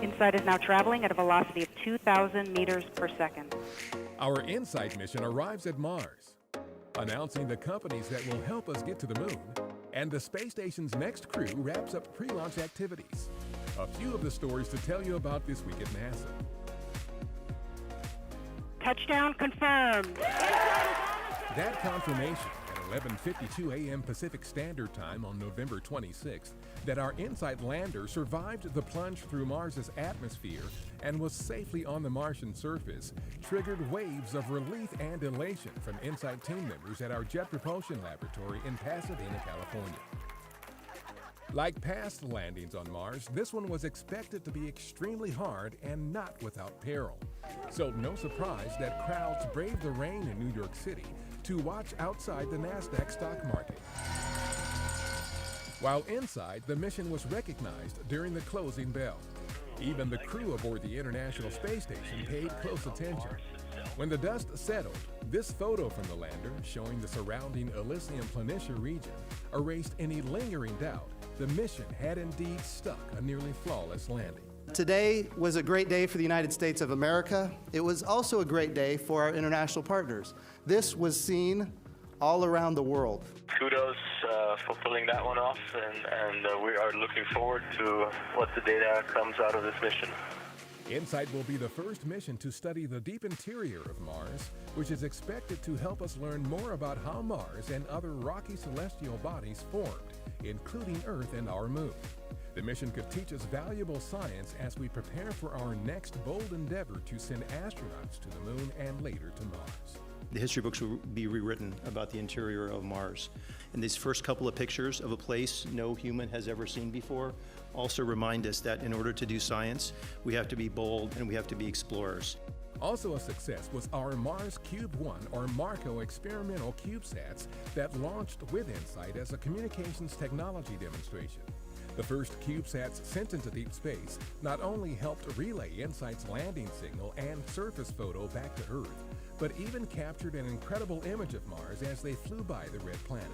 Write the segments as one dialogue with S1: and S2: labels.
S1: InSight is now traveling at a velocity of 2,000 meters per second.
S2: Our InSight mission arrives at Mars, announcing the companies that will help us get to the moon, and the space station's next crew wraps up pre-launch activities. A few of the stories to tell you about this week at NASA.
S1: Touchdown confirmed.
S2: That confirmation at 11:52 a.m. Pacific Standard Time on November 26th that our InSight lander survived the plunge through Mars's atmosphere and was safely on the Martian surface triggered waves of relief and elation from InSight team members at our Jet Propulsion Laboratory in Pasadena, California. Like past landings on Mars, this one was expected to be extremely hard and not without peril. So no surprise that crowds braved the rain in New York City to watch outside the NASDAQ stock market. While inside, the mission was recognized during the closing bell. Even the crew aboard the International Space Station paid close attention. When the dust settled, this photo from the lander, showing the surrounding Elysium Planitia region, erased any lingering doubt the mission had indeed stuck a nearly flawless landing.
S3: Today was a great day for the United States of America. It was also a great day for our international partners. This was seen all around the world.
S4: Kudos for pulling that one off, and we are looking forward to what the data comes out of this mission.
S2: InSight will be the first mission to study the deep interior of Mars, which is expected to help us learn more about how Mars and other rocky celestial bodies formed, including Earth and our moon. The mission could teach us valuable science as we prepare for our next bold endeavor to send astronauts to the moon and later to Mars.
S5: The history books will be rewritten about the interior of Mars. And these first couple of pictures of a place no human has ever seen before also remind us that in order to do science, we have to be bold and we have to be explorers.
S2: Also a success was our Mars Cube 1 or MARCO experimental CubeSats that launched with InSight as a communications technology demonstration. The first CubeSats sent into deep space not only helped relay InSight's landing signal and surface photo back to Earth, but even captured an incredible image of Mars as they flew by the red planet.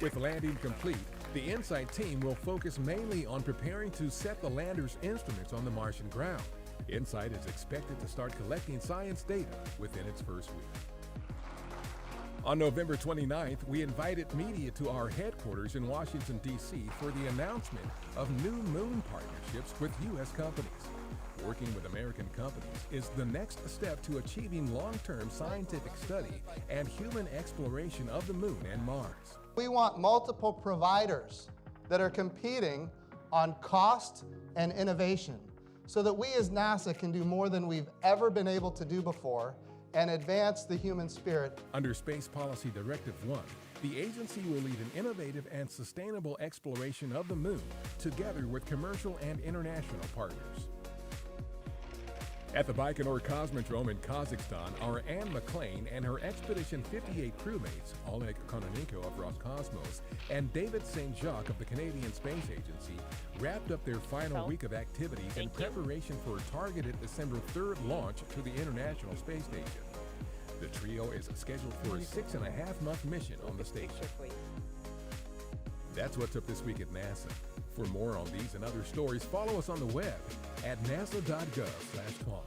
S2: With landing complete, the InSight team will focus mainly on preparing to set the lander's instruments on the Martian ground. InSight is expected to start collecting science data within its first week. On November 29th, we invited media to our headquarters in Washington, D.C. for the announcement of new moon partnerships with U.S. companies. Working with American companies is the next step to achieving long-term scientific study and human exploration of the moon and Mars.
S3: We want multiple providers that are competing on cost and innovation so that we as NASA can do more than we've ever been able to do before and advance the human spirit.
S2: Under Space Policy Directive 1, the agency will lead an innovative and sustainable exploration of the moon together with commercial and international partners. At the Baikonur Cosmodrome in Kazakhstan, our Anne McLean and her Expedition 58 crewmates, Oleg Kononenko of Roscosmos and David St. Jacques of the Canadian Space Agency, wrapped up their final week of activities in preparation for a targeted December 3rd launch to the International Space Station. The trio is scheduled for a 6.5-month mission on the station. That's what's up this week at NASA. For more on these and other stories, follow us on the web at nasa.gov/com.